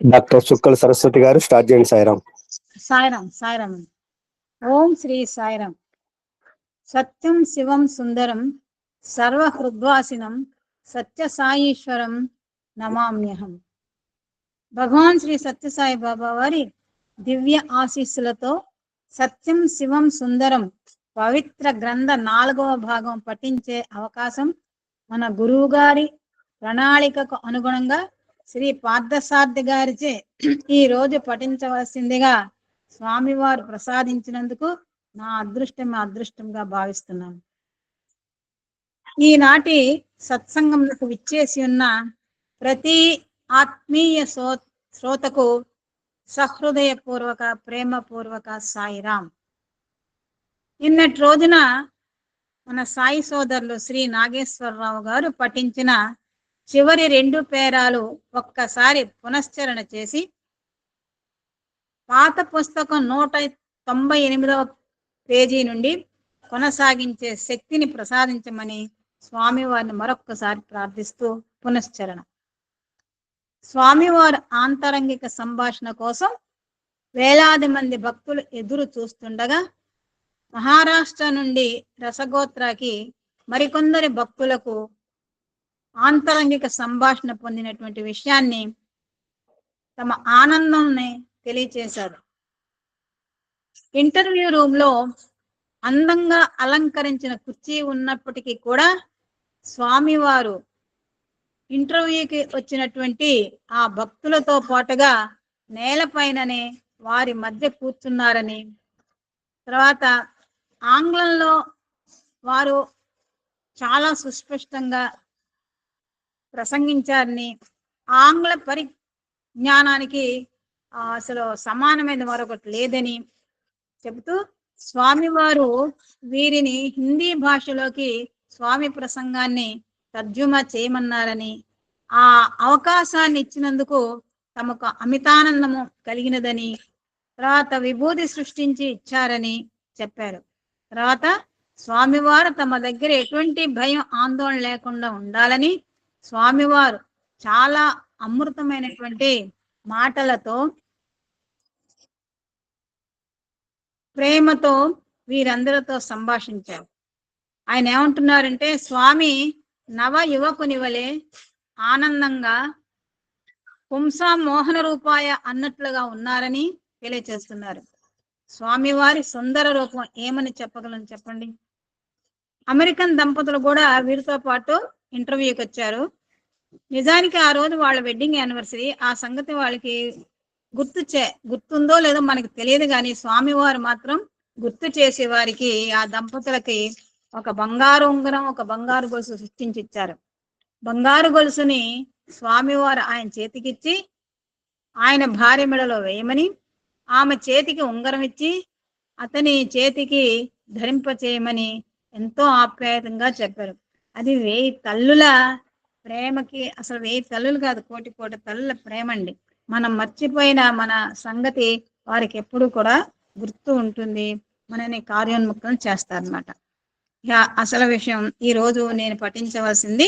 Doctor చుక్కల సరస్వతి గారు start చేయండి. సాయిరాం. సాయిరాం సాయిరాం. ఓం శ్రీ సాయిరాం. సత్యం శివం సుందరం సర్వహృద్వాసినం సత్య సాయీశ్వరం నమామ్యహం. భగవాన్ శ్రీ సత్యసాయి బాబా వారి దివ్య ఆశీస్సులతో సత్యం శివం సుందరం పవిత్ర గ్రంథ 4వ భాగం పఠించే అవకాశం మన గురువు గారి ప్రణాళికకు అనుగుణంగా శ్రీ పార్థసారథి గారిచే ఈ రోజు పఠించవలసిందిగా స్వామివారు ప్రసాదించినందుకు నా అదృష్టంగా భావిస్తున్నాను. ఈనాటి సత్సంగంకు విచ్చేసి ఉన్న ప్రతి ఆత్మీయ శ్రోతకు సహృదయపూర్వక ప్రేమపూర్వక సాయిరాం. నిన్నటి రోజున మన సాయి సోదరులు శ్రీ నాగేశ్వరరావు గారు పఠించిన చివరి 2 పేరాలు ఒక్కసారి పునశ్చరణ చేసి పాత పుస్తకం 198వ పేజీ నుండి కొనసాగించే శక్తిని ప్రసాదించమని స్వామివారిని మరొక్కసారి ప్రార్థిస్తూ పునశ్చరణ. స్వామివారి ఆంతరంగిక సంభాషణ కోసం వేలాది మంది భక్తులు ఎదురు చూస్తుండగా మహారాష్ట్ర నుండి రసగోత్రాకి మరికొందరి భక్తులకు ఆంతరంగిక సంభాషణ పొందినటువంటి విషయాన్ని తమ ఆనందాన్ని తెలియచేశారు. ఇంటర్వ్యూ రూమ్లో అందంగా అలంకరించిన కుర్చీ ఉన్నప్పటికీ కూడా స్వామివారు ఇంటర్వ్యూకి వచ్చినటువంటి ఆ భక్తులతో పాటుగా నేలపైననే వారి మధ్య కూర్చున్నారని, తర్వాత ఆంగ్లంలో వారు చాలా సుస్పష్టంగా ప్రసంగించారని, ఆంగ్ల పరిజ్ఞానానికి అసలు సమానమైన మరొకటి లేదని చెబుతూ స్వామివారు వీరిని హిందీ భాషలోకి స్వామి ప్రసంగాన్ని తర్జుమా చేయమన్నారని, ఆ అవకాశాన్ని ఇచ్చినందుకు తమకు అమితానందము కలిగినదని, తర్వాత విభూతి సృష్టించి ఇచ్చారని చెప్పారు. తర్వాత స్వామివారు తమ దగ్గర ఎటువంటి భయం ఆందోళన లేకుండా ఉండాలని స్వామివారు చాలా అమృతమైనటువంటి మాటలతో ప్రేమతో వీరందరితో సంభాషించారు. ఆయన ఏమంటున్నారంటే, స్వామి నవ యువకుని వలె ఆనందంగా పుంసా మోహన రూపాయ అన్నట్లుగా ఉన్నారని తెలియచేస్తున్నారు. స్వామివారి సుందర రూపం ఏమని చెప్పగలను చెప్పండి. అమెరికన్ దంపతులు కూడా వీరితో పాటు ఇంటర్వ్యూకి వచ్చారు. నిజానికి ఆ రోజు వాళ్ళ వెడ్డింగ్ యానివర్సరీ. ఆ సంగతి వాళ్ళకి గుర్తుందో లేదో మనకి తెలియదు, కానీ స్వామివారు మాత్రం గుర్తు చేసే వారికి ఆ దంపతులకి ఒక బంగారు ఉంగరం, ఒక బంగారు గొలుసు సృష్టించి ఇచ్చారు. బంగారు గొలుసుని స్వామివారు ఆయన చేతికిచ్చి ఆయన భార్య మెడలో వేయమని, ఆమె చేతికి ఉంగరం ఇచ్చి అతని చేతికి ధరింప చేయమని ఎంతో ఆప్యాయంగా చెప్పారు. అది 1000 తల్లుల ప్రేమకి, అసలు 1000 తల్లులు కాదు, కోటి తల్లుల ప్రేమ అండి. మనం మర్చిపోయిన మన సంగతి వారికి ఎప్పుడు కూడా గుర్తు ఉంటుంది, మనని కార్యోన్ముఖం చేస్తారనమాట. అసలు విషయం ఈ రోజు నేను పఠించవలసింది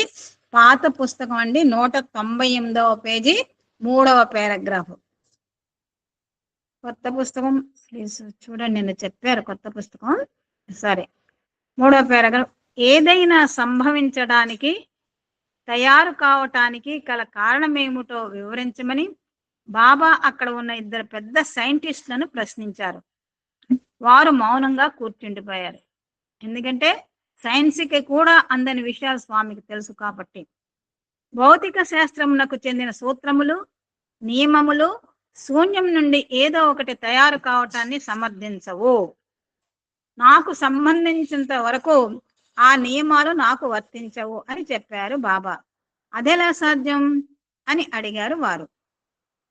పాత పుస్తకం అండి, 198వ పేజీ 3వ పారాగ్రాఫ్. కొత్త పుస్తకం ప్లీజ్ చూడండి, నిన్న చెప్పారు కొత్త పుస్తకం. సరే, 3వ పారాగ్రాఫ్. ఏదైనా సంభవించడానికి తయారు కావటానికి గల కారణమేమిటో వివరించమని బాబా అక్కడ ఉన్న 2 పెద్ద సైంటిస్టులను ప్రశ్నించారు. వారు మౌనంగా కూర్చుండిపోయారు. ఎందుకంటే సైన్స్కి కూడా అందని విషయాలు స్వామికి తెలుసు కాబట్టి. భౌతిక శాస్త్రమునకు చెందిన సూత్రములు, నియమములు శూన్యం నుండి ఏదో ఒకటి తయారు కావటాన్ని సమర్థించవు. నాకు సంబంధించినంత వరకు ఆ నియమాలు నాకు వర్తించవు అని చెప్పారు బాబా. అదెలా సాధ్యం అని అడిగారు వారు.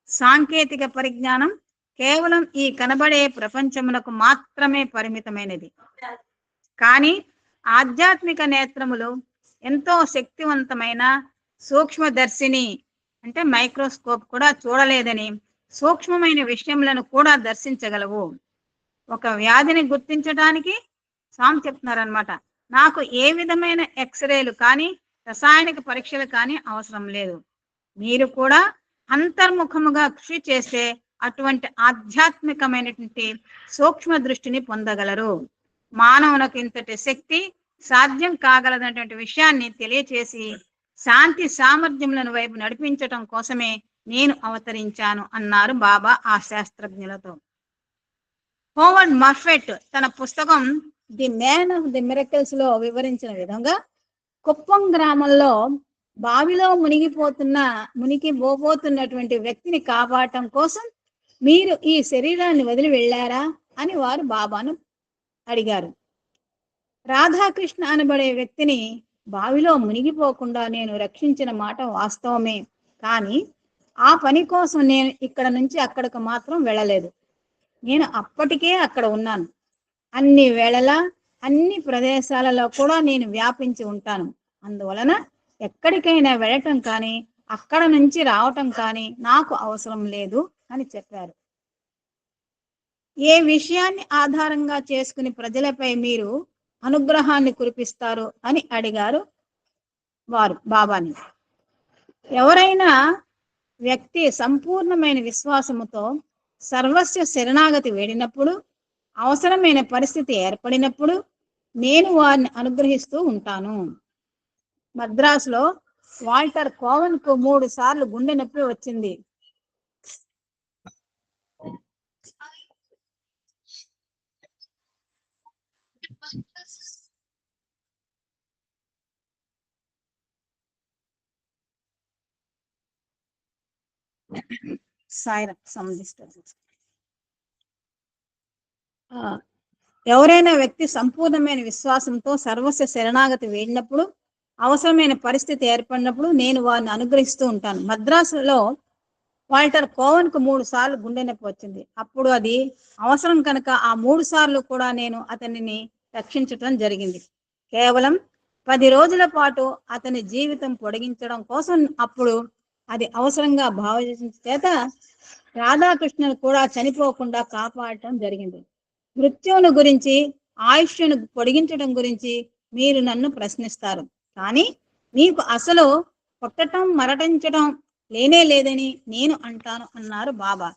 సాంకేతిక పరిజ్ఞానం కేవలం ఈ కనబడే ప్రపంచమునకు మాత్రమే పరిమితమైనది. కానీ ఆధ్యాత్మిక నేత్రములు ఎంతో శక్తివంతమైన సూక్ష్మదర్శిని అంటే మైక్రోస్కోప్ కూడా చూడలేదని సూక్ష్మమైన విషయములను కూడా దర్శించగలవు. ఒక వ్యాధిని గుర్తించడానికి స్వామి చెప్తున్నారనమాట, నాకు ఏ విధమైన ఎక్స్రేలు కానీ రసాయనిక పరీక్షలు కానీ అవసరం లేదు. మీరు కూడా అంతర్ముఖముగా కృషి చేస్తే అటువంటి ఆధ్యాత్మికమైనటువంటి సూక్ష్మ దృష్టిని పొందగలరు. మానవునకు ఇంతటి శక్తి సాధ్యం కాగలదనేటువంటి విషయాన్ని తెలియచేసి శాంతి సామర్థ్యములను వైపు నడిపించటం కోసమే నేను అవతరించాను అన్నారు బాబా ఆ శాస్త్రజ్ఞులతో. హోవర్డ్ మర్ఫెట్ తన పుస్తకం the man of the miracles లో వివరించిన విధంగా కుప్పం గ్రామంలో బావిలో మునిగిపోతున్నటువంటి వ్యక్తిని కాపాడటం కోసం మీరు ఈ శరీరాన్ని వదిలి వెళ్ళారా అని వారు బాబాను అడిగారు. రాధాకృష్ణ అనబడే వ్యక్తిని బావిలో మునిగిపోకుండా నేను రక్షించిన మాట వాస్తవమే, కానీ ఆ పని కోసం నేను ఇక్కడ నుంచి అక్కడికి మాత్రం వెళ్ళలేదు. నేను అప్పటికే అక్కడ ఉన్నాను. అన్ని వేళలా అన్ని ప్రదేశాలలో కూడా నేను వ్యాపించి ఉంటాను. అందువలన ఎక్కడికైనా వెళ్ళటం కానీ అక్కడ నుంచి రావటం కానీ నాకు అవసరం లేదు అని చెప్పారు. ఏ విషయాన్ని ఆధారంగా చేసుకుని ప్రజలపై మీరు అనుగ్రహాన్ని కురిపిస్తారు అని అడిగారు వారు బాబాని. ఎవరైనా వ్యక్తి సంపూర్ణమైన విశ్వాసముతో సర్వస్వ శరణాగతి వేడినప్పుడు, అవసరమైన పరిస్థితి ఏర్పడినప్పుడు నేను వారిని అనుగ్రహిస్తూ ఉంటాను. మద్రాసులో వాల్టర్ కోవెన్ కు 3 సార్లు గుండె నొప్పి వచ్చింది. ఎవరైనా వ్యక్తి సంపూర్ణమైన విశ్వాసంతో సర్వస్వ శరణాగతి వేడినప్పుడు, అవసరమైన పరిస్థితి ఏర్పడినప్పుడు నేను వారిని అనుగ్రహిస్తూ ఉంటాను. మద్రాసులో వాల్టర్ కోవెన్ కు 3 సార్లు గుండె నొప్పి వచ్చింది. అప్పుడు అది అవసరం కనుక ఆ 3 సార్లు కూడా నేను అతనిని రక్షించటం జరిగింది. కేవలం 10 రోజుల పాటు అతని జీవితం పొడిగించడం కోసం అప్పుడు అది అవసరంగా భావించిన చేత రాధాకృష్ణను కూడా చనిపోకుండా కాపాడటం జరిగింది. మృత్యువును గురించి, ఆయుష్ను పొడిగించడం గురించి మీరు నన్ను ప్రశ్నిస్తారు, కానీ మీకు అసలు పుట్టటం మరణించడం లేనే లేదని నేను అంటాను అన్నారు బాబా.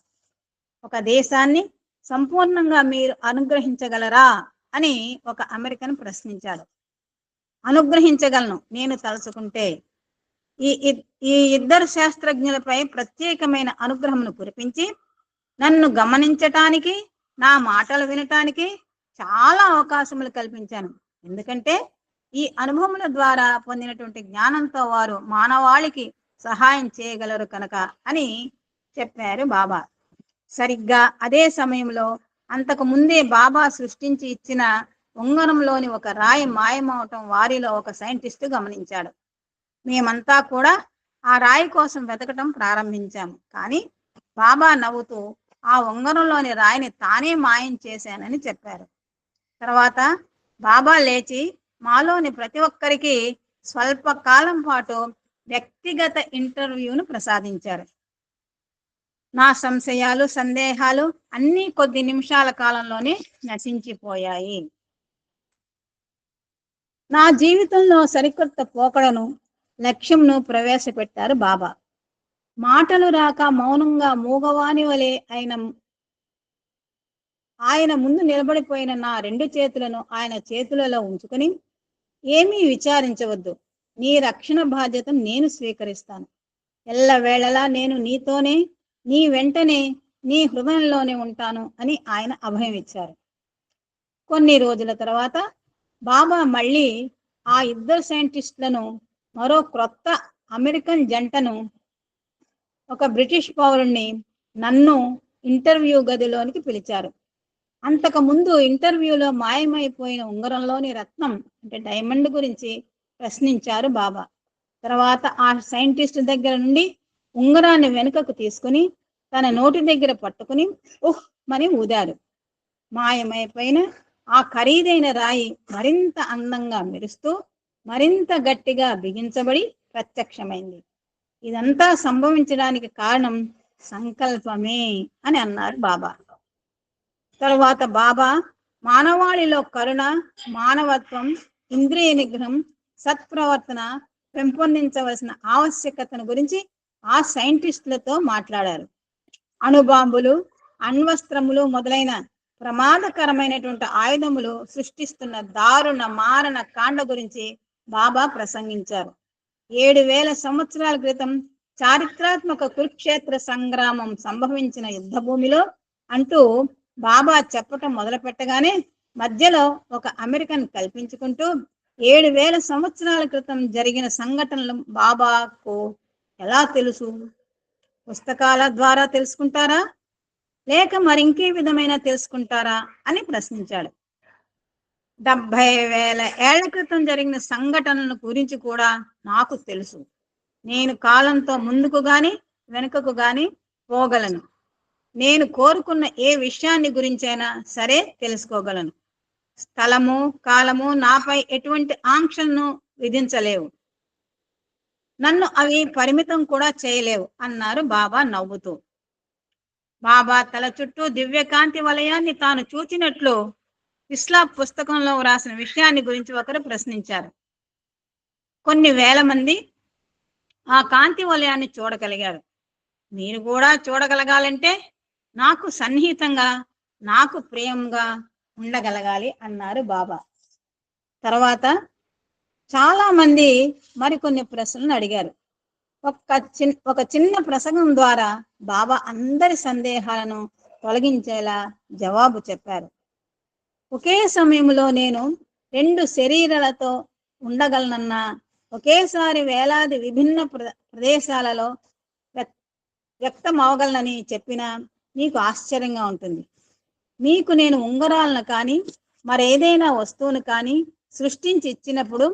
ఒక దేశాన్ని సంపూర్ణంగా మీరు అనుగ్రహించగలరా అని ఒక అమెరికన్ ప్రశ్నించాడు. అనుగ్రహించగలను నేను తలుచుకుంటే. ఈ ఇద్దరు శాస్త్రజ్ఞులపై ప్రత్యేకమైన అనుగ్రహమును కురిపించి నన్ను గమనించటానికి, నా మాటలు వినటానికి చాలా అవకాశములు కల్పించాను. ఎందుకంటే ఈ అనుభవముల ద్వారా పొందినటువంటి జ్ఞానంతో వారు మానవాళికి సహాయం చేయగలరు కనుక అని చెప్పారు బాబా. సరిగ్గా అదే సమయంలో అంతకు ముందే బాబా సృష్టించి ఇచ్చిన ఉంగరంలోని ఒక రాయి మాయమవటం వారిలో ఒక సైంటిస్టు గమనించాడు. మేమంతా కూడా ఆ రాయి కోసం వెతకటం ప్రారంభించాము. కానీ బాబా నవ్వుతూ ఆ ఉంగరంలోని రాయిని తానే మాయం చేశానని చెప్పారు. తర్వాత బాబా లేచి మాలోని ప్రతి ఒక్కరికి స్వల్ప కాలం పాటు వ్యక్తిగత ఇంటర్వ్యూను ప్రసాదించారు. నా సంశయాలు, సందేహాలు అన్నీ కొద్ది నిమిషాల కాలంలోనే నశించిపోయాయి. నా జీవితంలో సరికొత్త పోకడను, లక్ష్యంను ప్రవేశపెట్టారు బాబా. మాటలు రాక మౌనంగా మూగవాని వలె ఆయన ముందు నిలబడిపోయిన నా 2 చేతులను ఆయన చేతులలో ఉంచుకొని, ఏమీ విచారించవద్దు, నీ రక్షణ బాధ్యతను నేను స్వీకరిస్తాను. ఎల్లవేళలా నేను నీతోనే, నీ వెంటనే, నీ హృదయంలోనే ఉంటాను అని ఆయన అభయం ఇచ్చారు. కొన్ని రోజుల తర్వాత బాబా మళ్ళీ ఆ ఇద్దరు సైంటిస్టులను, మరో క్రొత్త అమెరికన్ జంటను, ఒక బ్రిటిష్ పౌరుణ్ణి, నన్ను ఇంటర్వ్యూ గదిలోనికి పిలిచారు. అంతకు ముందు ఇంటర్వ్యూలో మాయమైపోయిన ఉంగరంలోని రత్నం అంటే డైమండ్ గురించి ప్రశ్నించారు బాబా. తర్వాత ఆ సైంటిస్ట్ దగ్గర నుండి ఉంగరాన్ని వెనుకకు తీసుకుని తన నోటి దగ్గర పట్టుకుని ఉహ్ మని ఊదారు. మాయమైపోయిన ఆ ఖరీదైన రాయి మరింత అందంగా మెరుస్తూ మరింత గట్టిగా బిగించబడి ప్రత్యక్షమైంది. ఇదంతా సంభవించడానికి కారణం సంకల్పమే అని అన్నారు బాబా. తరువాత బాబా మానవాళిలో కరుణ, మానవత్వం, ఇంద్రియ నిగ్రహం, సత్ప్రవర్తన పెంపొందించవలసిన ఆవశ్యకతను గురించి ఆ సైంటిస్టులతో మాట్లాడారు. అణుబాంబులు, అణ్వస్త్రములు మొదలైన ప్రమాదకరమైనటువంటి ఆయుధములు సృష్టిస్తున్న దారుణ మారణ కాండ గురించి బాబా ప్రసంగించారు. 7,000 సంవత్సరాల క్రితం చారిత్రాత్మక కురుక్షేత్ర సంగ్రామం సంభవించిన యుద్ధ భూమిలో అంటూ బాబా చెప్పటం మొదలు పెట్టగానే మధ్యలో ఒక అమెరికన్ కల్పించుకుంటూ 7,000 సంవత్సరాల క్రితం జరిగిన సంఘటనలు బాబాకు ఎలా తెలుసు? పుస్తకాల ద్వారా తెలుసుకుంటారా, లేక మరింకే విధమైన తెలుసుకుంటారా అని ప్రశ్నించాడు. 70,000 ఏళ్ల క్రితం జరిగిన సంఘటనల గురించి కూడా నాకు తెలుసు. నేను కాలంతో ముందుకు గాని వెనుకకు గాని పోగలను. నేను కోరుకున్న ఏ విషయాన్ని గురించైనా సరే తెలుసుకోగలను. స్థలము, కాలము నాపై ఎటువంటి ఆంక్షలను విధించలేవు. నన్ను అవి పరిమితం కూడా చేయలేవు అన్నారు బాబా నవ్వుతూ. బాబా తల చుట్టూ దివ్యకాంతి వలయాన్ని తాను చూచినట్లు ఇస్లాం పుస్తకంలో వ్రాసిన విషయాన్ని గురించి ఒకరు ప్రశ్నించారు. కొన్ని వేల మంది ఆ కాంతి వలయాన్ని చూడగలిగారు. మీరు కూడా చూడగలగాలంటే నాకు సన్నిహితంగా, నాకు ప్రియంగా ఉండగలగాలి అన్నారు బాబా. తర్వాత చాలా మంది మరికొన్ని ప్రశ్నలు అడిగారు. ఒక చిన్న ప్రసంగం ద్వారా బాబా అందరి సందేహాలను తొలగించేలా జవాబు చెప్పారు. ఒకే సమయంలో నేను 2 శరీరాలతో ఉండగలనన్నా, ఒకేసారి వేలాది విభిన్న ప్రదేశాలలో వ్యక్తమవగలనని చెప్పినా మీకు ఆశ్చర్యంగా ఉంటుంది. మీకు నేను ఉంగరాలను కానీ మరేదైనా వస్తువును కానీ సృష్టించి ఇచ్చినప్పుడు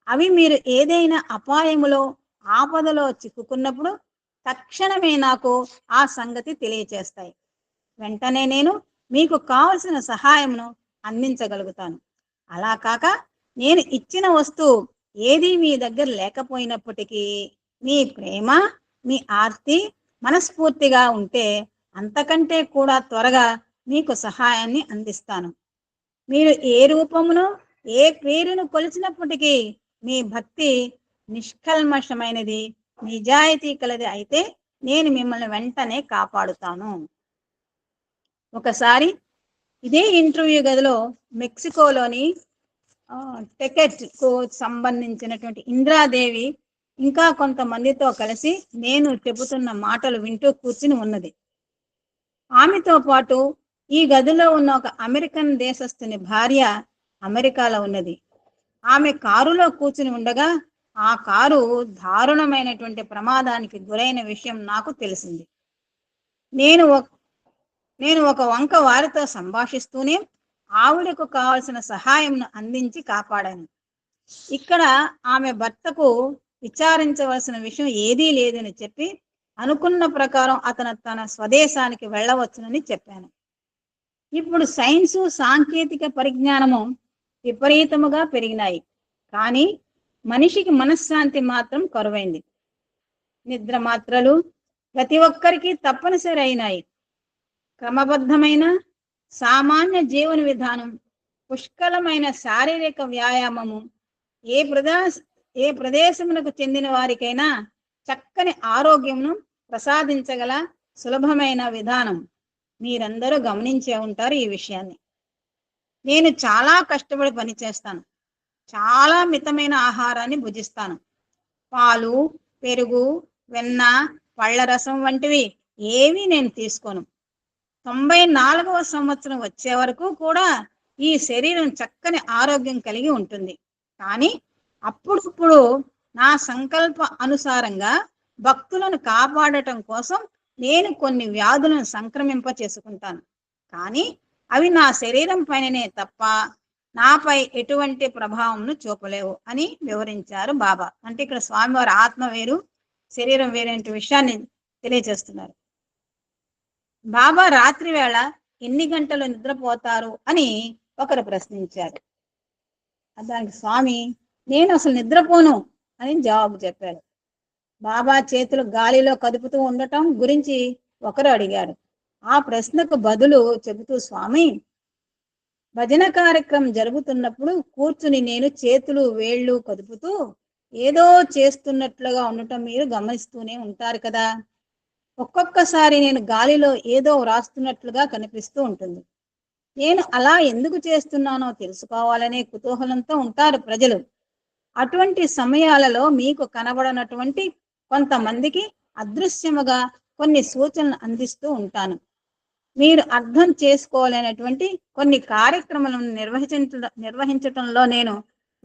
అవి మీరు ఏదైనా అపాయములో, ఆపదలో చిక్కుకున్నప్పుడు తక్షణమే నాకు ఆ సంగతి తెలియచేస్తాయి. వెంటనే నేను మీకు కావలసిన సహాయమును అందించగలుగుతాను. అలా కాక నేను ఇచ్చిన వస్తువు ఏది మీ దగ్గర లేకపోయినప్పటికీ మీ ప్రేమ, మీ ఆర్తి మనస్ఫూర్తిగా ఉంటే అంతకంటే కూడా త్వరగా మీకు సహాయాన్ని అందిస్తాను. మీరు ఏ రూపమును, ఏ పేరును కొలిచినప్పటికీ మీ భక్తి నిష్కల్మషమైనది, నిజాయితీ కలది అయితే నేను మిమ్మల్ని వెంటనే కాపాడుతాను. ఒకసారి ఇదే ఇంటర్వ్యూ గదిలో మెక్సికోలోని టెకెట్ కు సంబంధించినటువంటి ఇంద్రాదేవి ఇంకా కొంతమందితో కలిసి నేను చెబుతున్న మాటలు వింటూ కూర్చుని ఉన్నది. ఆమెతో పాటు ఈ గదిలో ఉన్న ఒక అమెరికన్ దేశస్థుని భార్య అమెరికాలో ఉన్నది. ఆమె కారులో కూర్చుని ఉండగా ఆ కారు దారుణమైనటువంటి ప్రమాదానికి గురైన విషయం నాకు తెలిసింది. నేను ఒక వంక వారితో సంభాషిస్తూనే ఆవిడకు కావలసిన సహాయంను అందించి కాపాడాను. ఇక్కడ ఆమె భర్తకు విచారించవలసిన విషయం ఏదీ లేదని చెప్పి అనుకున్న ప్రకారం అతను తన స్వదేశానికి వెళ్ళవచ్చునని చెప్పాను. ఇప్పుడు సైన్సు, సాంకేతిక పరిజ్ఞానము విపరీతముగా పెరిగినాయి. కానీ మనిషికి మనశ్శాంతి మాత్రం కరువైంది. నిద్ర మాత్రలు ప్రతి ఒక్కరికి తప్పనిసరి అయినాయి. క్రమబద్ధమైన సామాన్య జీవన విధానం, పుష్కలమైన శారీరక వ్యాయామము ఏ ప్రదేశమునకు చెందిన వారికైనా చక్కని ఆరోగ్యమును ప్రసాదించగల సులభమైన విధానం. మీరందరూ గమనించే ఉంటారు ఈ విషయాన్ని. నేను చాలా కష్టపడి పనిచేస్తాను. చాలా మితమైన ఆహారాన్ని భుజిస్తాను. పాలు, పెరుగు, వెన్న, పళ్ళ రసం వంటివి ఏమీ నేను తీసుకోను. 94వ సంవత్సరం వచ్చే వరకు కూడా ఈ శరీరం చక్కని ఆరోగ్యం కలిగి ఉంటుంది. కానీ అప్పుడప్పుడు నా సంకల్ప అనుసారంగా భక్తులను కాపాడటం కోసం నేను కొన్ని వ్యాధులను సంక్రమింప చేసుకుంటాను. కానీ అవి నా శరీరం పైననే తప్ప నాపై ఎటువంటి ప్రభావంను చూపలేవు అని వివరించారు బాబా. అంటే ఇక్కడ స్వామివారి ఆత్మ వేరు, శరీరం వేరే విషయాన్ని తెలియజేస్తున్నారు. బాబా రాత్రి వేళ ఎన్ని గంటలు నిద్రపోతారు అని ఒకరు ప్రశ్నించారు. దానికి స్వామి, నేను అసలు నిద్రపోను అని జవాబు చెప్పారు. బాబా చేతులు గాలిలో కదుపుతూ ఉండటం గురించి ఒకరు అడిగారు. ఆ ప్రశ్నకు బదులు చెబుతూ స్వామి, భజన కార్యక్రమం జరుగుతున్నప్పుడు కూర్చుని నేను చేతులు వేళ్ళు కదుపుతూ ఏదో చేస్తున్నట్లుగా ఉండటం మీరు గమనిస్తూనే ఉంటారు కదా. ఒక్కొక్కసారి నేను గాలిలో ఏదో వ్రాస్తున్నట్లుగా కనిపిస్తూ ఉంటుంది. నేను అలా ఎందుకు చేస్తున్నానో తెలుసుకోవాలనే కుతూహలంతో ఉంటారు ప్రజలు. అటువంటి సమయాలలో మీకు కనబడనటువంటి కొంతమందికి అదృశ్యముగా కొన్ని సూచనలు అందిస్తూ ఉంటాను. మీరు అర్థం చేసుకోలేనటువంటి కొన్ని కార్యక్రమాలను నిర్వహించటంలో నేను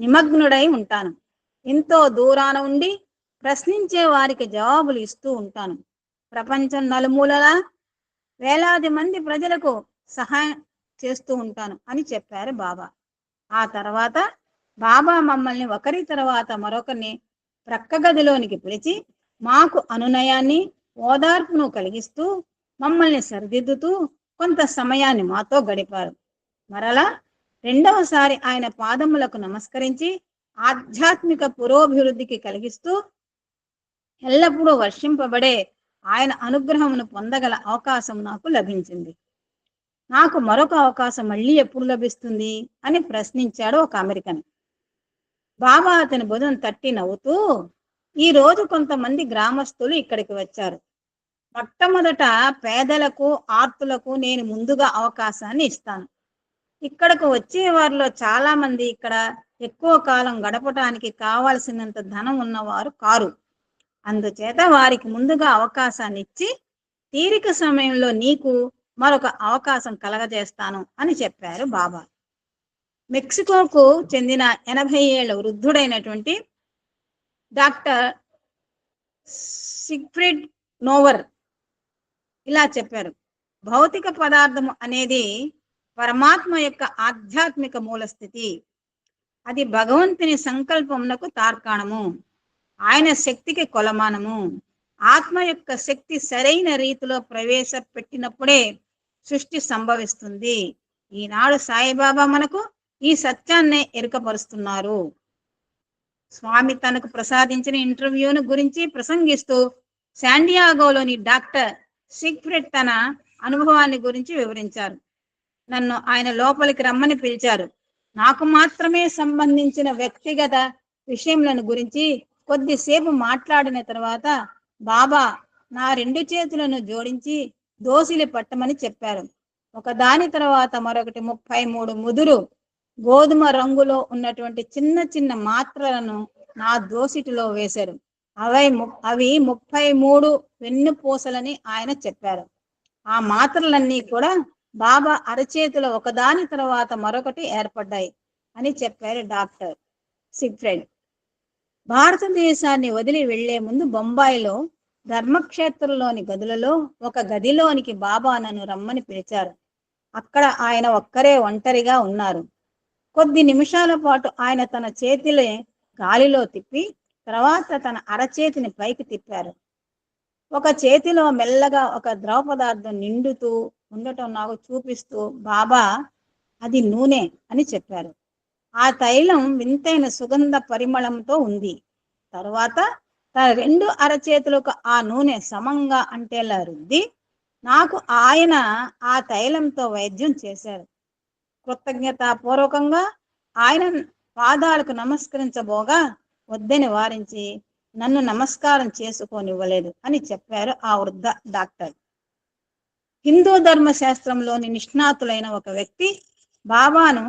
నిమగ్నుడై ఉంటాను. ఎంతో దూరాన ఉండి ప్రశ్నించే వారికి జవాబులు ఇస్తూ ఉంటాను. ప్రపంచం నలుమూలలా వేలాది మంది ప్రజలకు సహాయం చేస్తూ ఉంటాను అని చెప్పారు బాబా. ఆ తర్వాత బాబా మమ్మల్ని ఒకరి తర్వాత మరొకరిని ప్రక్క గదిలోనికి పిలిచి మాకు అనునయాన్ని ఓదార్పును కలిగిస్తూ మమ్మల్ని సరిదిద్దుతూ కొంత సమయాన్ని మాతో గడిపారు. మరలా రెండవసారి ఆయన పాదములకు నమస్కరించి ఆధ్యాత్మిక పురోభివృద్ధికి కలిగిస్తూ ఎల్లప్పుడూ వర్షింపబడే ఆయన అనుగ్రహమును పొందగల అవకాశం నాకు లభించింది. నాకు మరొక అవకాశం మళ్ళీ ఎప్పుడు లభిస్తుంది అని ప్రశ్నించాడు ఒక అమెరికన్. బాబా అతని భుజం తట్టి నవ్వుతూ, ఈ రోజు కొంతమంది గ్రామస్తులు ఇక్కడికి వచ్చారు. మొట్టమొదట పేదలకు ఆర్తులకు నేను ముందుగా అవకాశాన్ని ఇస్తాను. ఇక్కడకు వచ్చే వారిలో చాలా మంది ఇక్కడ ఎక్కువ కాలం గడపటానికి కావాల్సినంత ధనం ఉన్నవారు కారు. అందుచేత వారికి ముందుగా అవకాశాన్ని ఇచ్చి తీరిక సమయంలో నీకు మరొక అవకాశం కలగజేస్తాను అని చెప్పారు బాబా. మెక్సికోకు చెందిన 80 ఏళ్ల వృద్ధుడైనటువంటి డాక్టర్ సిగ్ఫ్రిడ్ నోవర్ ఇలా చెప్పారు. భౌతిక పదార్థం అనేది పరమాత్మ యొక్క ఆధ్యాత్మిక మూలస్థితి. అది భగవంతుని సంకల్పమునకు తార్కాణము, ఆయన శక్తికి కొలమానము. ఆత్మ యొక్క శక్తి సరైన రీతిలో ప్రవేశపెట్టినప్పుడే సృష్టి సంభవిస్తుంది. ఈనాడు సాయిబాబా మనకు ఈ సత్యాన్నే ఎరుకపరుస్తున్నారు. స్వామి తనకు ప్రసాదించిన ఇంటర్వ్యూను గురించి ప్రసంగిస్తూ శాండియాగోలోని డాక్టర్ సిగ్ఫ్రిడ్ తన అనుభవాన్ని గురించి వివరించారు. నన్ను ఆయన లోపలికి రమ్మని పిలిచారు. నాకు మాత్రమే సంబంధించిన వ్యక్తిగత విషయములను గురించి కొద్దిసేపు మాట్లాడిన తర్వాత బాబా నా 2 చేతులను జోడించి దోసిలి పట్టమని చెప్పారు. ఒకదాని తర్వాత మరొకటి 33 ముదురు గోధుమ రంగులో ఉన్నటువంటి చిన్న చిన్న మాత్రలను నా దోసిటిలో వేశారు. అవి 33 వెన్నుపూసలని ఆయన చెప్పారు. ఆ మాత్రలన్నీ కూడా బాబా అరచేతిలో ఒకదాని తర్వాత మరొకటి ఏర్పడ్డాయి అని చెప్పారు డాక్టర్ సిగ్ఫ్రెడ్. భారతదేశాన్ని వదిలి వెళ్లే ముందు బొంబాయిలో ధర్మక్షేత్రంలోని గదులలో ఒక గదిలోనికి బాబా నన్ను రమ్మని పిలిచారు. అక్కడ ఆయన ఒక్కరే ఒంటరిగా ఉన్నారు. కొద్ది నిమిషాల పాటు ఆయన తన చేతిని గాలిలో తిప్పి తర్వాత తన అరచేతిని పైకి తిప్పారు. ఒక చేతిలో మెల్లగా ఒక ద్రవ పదార్థం నిండుతూ ఉండటం నాకు చూపిస్తూ బాబా అది నూనె అని చెప్పారు. ఆ తైలం వింతైన సుగంధ పరిమళంతో ఉంది. తరువాత తన 2 అరచేతులకు ఆ నూనె సమంగా అంటేలా రుద్ది నాకు ఆయన ఆ తైలంతో వైద్యం చేశారు. కృతజ్ఞతాపూర్వకంగా ఆయన పాదాలకు నమస్కరించబోగా వద్దని వారించి నన్ను నమస్కారం చేసుకోనివ్వలేదు అని చెప్పారు ఆ వృద్ధ డాక్టర్. హిందూ ధర్మశాస్త్రంలోని నిష్ణాతులైన ఒక వ్యక్తి బాబాను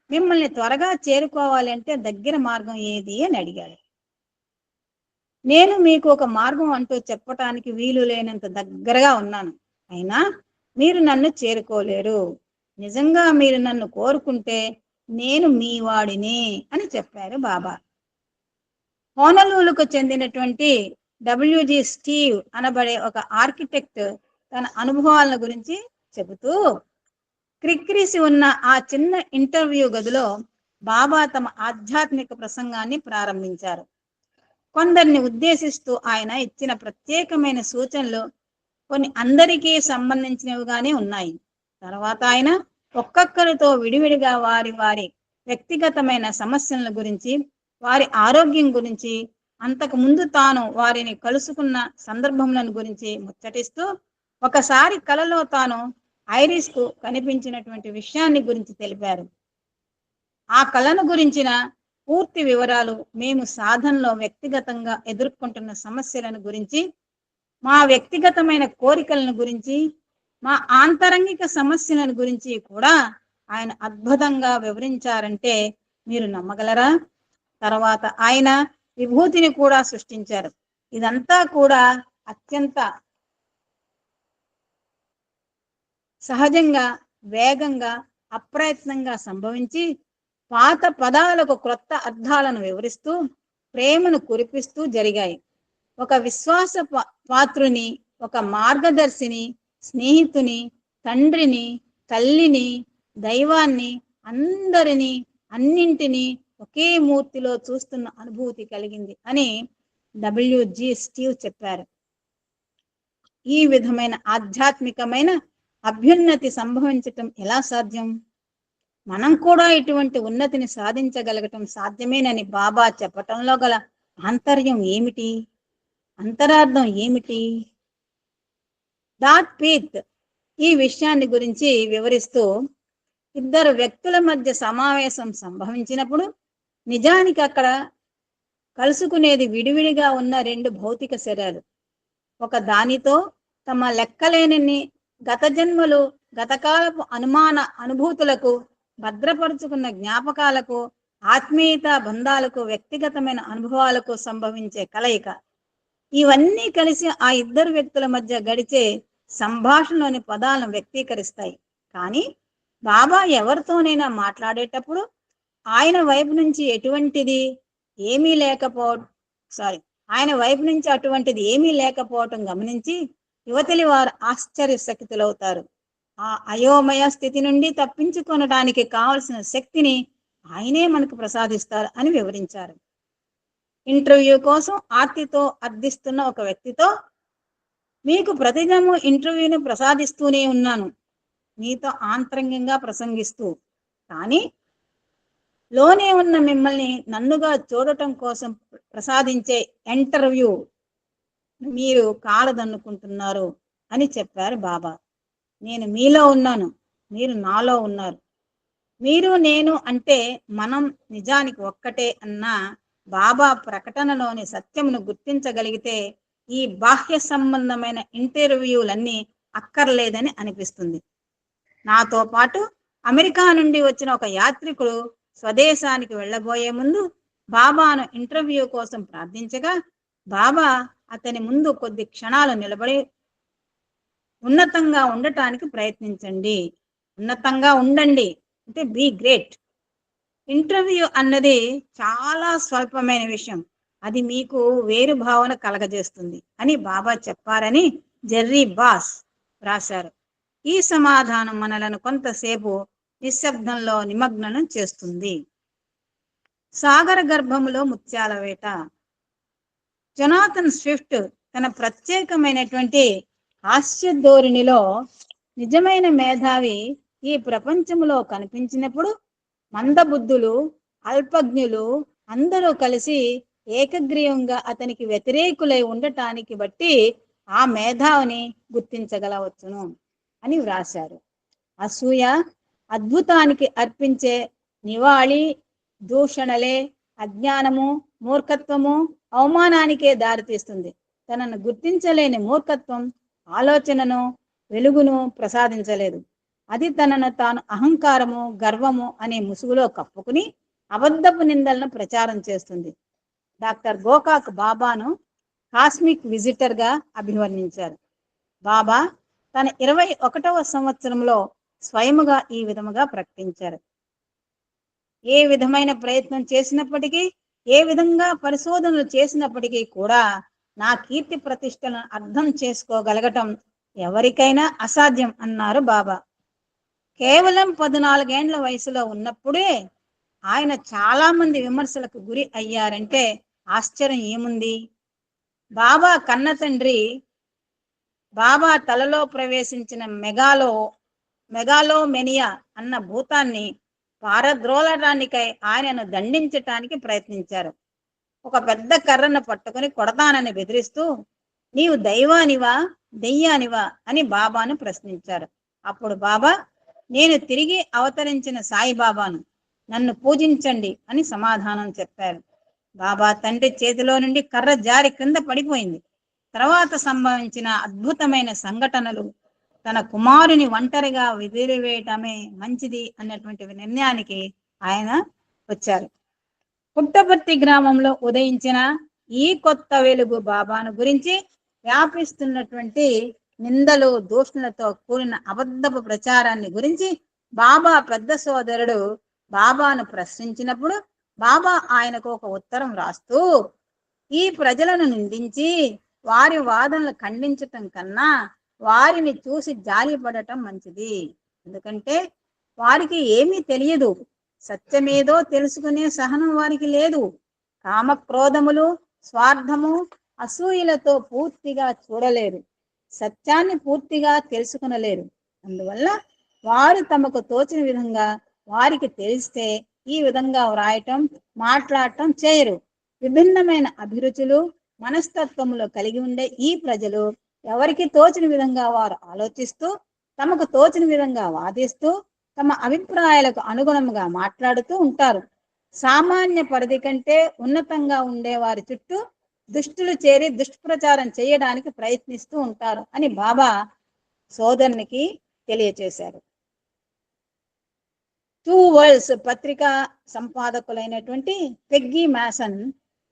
మిమ్మల్ని త్వరగా చేరుకోవాలి అంటే దగ్గర మార్గం ఏది అని అడిగాడు. నేను మీకు ఒక మార్గం అంటూ చెప్పటానికి వీలు లేనంత దగ్గరగా ఉన్నాను. అయినా మీరు నన్ను చేరుకోలేరు. నిజంగా మీరు నన్ను కోరుకుంటే నేను మీ వాడిని అని చెప్పారు బాబా. హోనలూలుకు చెందినటువంటి WG స్టీవ్ అనబడే ఒక ఆర్కిటెక్ట్ తన అనుభవాల గురించి చెబుతూ క్రిక్కిరిసి ఉన్న ఆ చిన్న ఇంటర్వ్యూ గదిలో బాబా తమ ఆధ్యాత్మిక ప్రసంగాన్ని ప్రారంభించారు. కొందరిని ఉద్దేశిస్తూ ఆయన ఇచ్చిన ప్రత్యేకమైన సూచనలు కొన్ని అందరికీ సంబంధించినవిగానే ఉన్నాయి. తర్వాత ఆయన ఒక్కొక్కరితో విడివిడిగా వారి వారి వ్యక్తిగతమైన సమస్యల గురించి, వారి ఆరోగ్యం గురించి, అంతకు ముందు తాను వారిని కలుసుకున్న సందర్భములను గురించి ముచ్చటిస్తూ ఒకసారి కలలో తాను ఐరిస్ కు కనిపించినటువంటి విషయాన్ని గురించి తెలిపారు. ఆ కళను గురించిన పూర్తి వివరాలు, మేము సాధనలో వ్యక్తిగతంగా ఎదుర్కొంటున్న సమస్యలను గురించి, మా వ్యక్తిగతమైన కోరికలను గురించి, మా ఆంతరంగిక సమస్యలను గురించి కూడా ఆయన అద్భుతంగా వివరించారంటే మీరు నమ్మగలరా? తర్వాత ఆయన విభూతిని కూడా సృష్టించారు. ఇదంతా కూడా అత్యంత సహజంగా, వేగంగా, అప్రయత్నంగా సంభవించి పాత పదాలకు క్రొత్త అర్థాలను వివరిస్తూ ప్రేమను కురిపిస్తూ జరిగాయి. ఒక విశ్వాస పాత్రుని, ఒక మార్గదర్శిని, స్నేహితుని, తండ్రిని, తల్లిని, దైవాన్ని, అందరినీ, అన్నింటినీ ఒకే మూర్తిలో చూస్తున్న అనుభూతి కలిగింది అని డబ్ల్యూజి స్టీవ్ చెప్పారు. ఈ విధమైన ఆధ్యాత్మికమైన అభ్యున్నతి సంభవించటం ఎలా సాధ్యం? మనం కూడా ఇటువంటి ఉన్నతిని సాధించగలగటం సాధ్యమేనని బాబా చెప్పటంలో గల ఆంతర్యం ఏమిటి? అంతరార్థం ఏమిటి? డాట్ పీత్ ఈ విషయాన్ని గురించి వివరిస్తూ, ఇద్దరు వ్యక్తుల మధ్య సమావేశం సంభవించినప్పుడు నిజానికి అక్కడ కలుసుకునేది విడివిడిగా ఉన్న రెండు భౌతిక శరీరాలు. ఒక దానితో తమ లెక్కలేని గత జన్మలు, గతకాలపు అనుభూతులకు, భద్రపరుచుకున్న జ్ఞాపకాలకు, ఆత్మీయత బంధాలకు, వ్యక్తిగతమైన అనుభవాలకు సంభవించే కలయిక. ఇవన్నీ కలిసి ఆ ఇద్దరు వ్యక్తుల మధ్య గడిచే సంభాషణలోని పదాలను వ్యక్తీకరిస్తాయి. కానీ బాబా ఎవరితోనైనా మాట్లాడేటప్పుడు ఆయన వైపు నుంచి అటువంటిది ఏమీ లేకపోవటం గమనించి యువతలి వారు ఆశ్చర్యచకితులవుతారు. ఆ అయోమయ స్థితి నుండి తప్పించుకొనడానికి కావలసిన శక్తిని ఆయనే మనకు ప్రసాదిస్తారు అని వివరించారు. ఇంటర్వ్యూ కోసం ఆర్తితో అర్థిస్తున్న ఒక వ్యక్తితో, మీకు ప్రతిదినము ఇంటర్వ్యూని ప్రసాదిస్తూనే ఉన్నాను, మీతో ఆంతరంగంగా ప్రసంగిస్తూ, కానీ లోనే ఉన్న మిమ్మల్ని నన్నుగా చూడటం కోసం ప్రసాదించే ఇంటర్వ్యూ మీరు కాలదన్నుకుంటున్నారు అని చెప్పారు బాబా. నేను మీలో ఉన్నాను, మీరు నాలో ఉన్నారు. మీరు నేను అంటే మనం నిజానికి ఒక్కటే అన్న బాబా ప్రకటనలోని సత్యమును గుర్తించగలిగితే ఈ బాహ్య సంబంధమైన ఇంటర్వ్యూలన్నీ అక్కర్లేదని అనిపిస్తుంది. నాతో పాటు అమెరికా నుండి వచ్చిన ఒక యాత్రికుడు స్వదేశానికి వెళ్ళబోయే ముందు బాబాను ఇంటర్వ్యూ కోసం ప్రార్థించగా బాబా అతని ముందు కొద్ది క్షణాలు నిలబడి, ఉన్నతంగా ఉండటానికి ప్రయత్నించండి, ఉన్నతంగా ఉండండి అంటే బీ గ్రేట్. ఇంటర్వ్యూ అన్నది చాలా స్వల్పమైన విషయం, అది మీకు వేరు భావన కలగజేస్తుంది అని బాబా చెప్పారని జెర్రీ బాస్ రాశారు. ఈ సమాధానం మనలను కొంతసేపు నిశ్శబ్దంలో నిమగ్నం చేస్తుంది. సాగర గర్భములో ముత్యాల వేట. జొనాథన్ స్విఫ్ట్ తన ప్రత్యేకమైనటువంటి హాస్య ధోరణిలో నిజమైన మేధావి ఈ ప్రపంచంలో కనిపించినప్పుడు మందబుద్ధులు, అల్పజ్ఞులు అందరూ కలిసి ఏకగ్రీవంగా అతనికి వ్యతిరేకులై ఉండటానికి బట్టి ఆ మేధావిని గుర్తించగలవచ్చును అని వ్రాశారు. అసూయ అద్భుతానికి అర్పించే నివాళి, దూషణలే అజ్ఞానము, మూర్ఖత్వము, అవమానానికే దారితీస్తుంది. తనను గుర్తించలేని మూర్ఖత్వం ఆలోచనను, వెలుగును ప్రసాదించలేదు. అది తనను తాను అహంకారము, గర్వము అనే ముసుగులో కప్పుకుని అబద్ధపు నిందలను ప్రచారం చేస్తుంది. డాక్టర్ గోకాక్ బాబాను కాస్మిక్ విజిటర్గా అభివర్ణించారు. బాబా తన 21వ సంవత్సరంలో స్వయముగా ఈ విధముగా ప్రకటించారు. ఏ విధమైన ప్రయత్నం చేసినప్పటికీ, ఏ విధంగా పరిశోధనలు చేసినప్పటికీ కూడా నా కీర్తి ప్రతిష్టలను అర్థం చేసుకోగలగటం ఎవరికైనా అసాధ్యం అన్నారు బాబా. కేవలం 14 ఏండ్ల వయసులో ఉన్నప్పుడే ఆయన చాలా మంది విమర్శలకు గురి అయ్యారంటే ఆశ్చర్యం ఏముంది? బాబా కన్న తండ్రి బాబా తలలో ప్రవేశించిన మెగాలోమెనియా అన్న భూతాన్ని పారద్రోలటానికై ఆయనను దండించటానికి ప్రయత్నించారు. ఒక పెద్ద కర్రను పట్టుకుని కొడతానని బెదిరిస్తూ, నీవు దైవానివా దెయ్యానివా అని బాబాను ప్రశ్నించారు. అప్పుడు బాబా, నేను తిరిగి అవతరించిన సాయిబాబాను, నన్ను పూజించండి అని సమాధానం చెప్పారు. బాబా తండ్రి చేతిలో నుండి కర్ర జారి క్రింద పడిపోయింది. తర్వాత సంభవించిన అద్భుతమైన సంఘటనలు తన కుమారుని ఒంటరిగా వదిలివేయటమే మంచిది అన్నటువంటి నిర్ణయానికి ఆయన వచ్చారు. పుట్టపర్తి గ్రామంలో ఉదయించిన ఈ కొత్త వెలుగు బాబాను గురించి వ్యాపిస్తున్నటువంటి నిందలు దూషణలతో కూడిన అబద్ధపు ప్రచారాన్ని గురించి బాబా పెద్ద సోదరుడు బాబాను ప్రశ్నించినప్పుడు బాబా ఆయనకు ఒక ఉత్తరం రాస్తూ, ఈ ప్రజలను నిందించి వారి వాదనలు ఖండించటం కన్నా వారిని చూసి జాలిపడటం మంచిది. ఎందుకంటే వారికి ఏమీ తెలియదు, సత్యమేదో తెలుసుకునే సహనం వారికి లేదు. కామక్రోధములు, స్వార్థము, అసూయలతో పూర్తిగా చూడలేరు, సత్యాన్ని పూర్తిగా తెలుసుకునలేరు. అందువల్ల వారు తమకు తోచిన విధంగా వారికి తెలిస్తే ఈ విధంగా వ్రాయటం, మాట్లాడటం చేయరు. విభిన్నమైన అభిరుచులు, మనస్తత్వములు కలిగి ఉండే ఈ ప్రజలు ఎవరికి తోచిన విధంగా వారు ఆలోచిస్తూ, తమకు తోచిన విధంగా వాదిస్తూ, తమ అభిప్రాయాలకు అనుగుణంగా మాట్లాడుతూ ఉంటారు. సామాన్య పరిధి కంటే ఉన్నతంగా ఉండే వారి చుట్టూ దుష్టులు చేరి దుష్ప్రచారం చేయడానికి ప్రయత్నిస్తూ ఉంటారు అని బాబా సోదరునికి తెలియచేశారు. టూ వరల్డ్స్ పత్రికా సంపాదకులైనటువంటి పెగ్గీ మ్యాసన్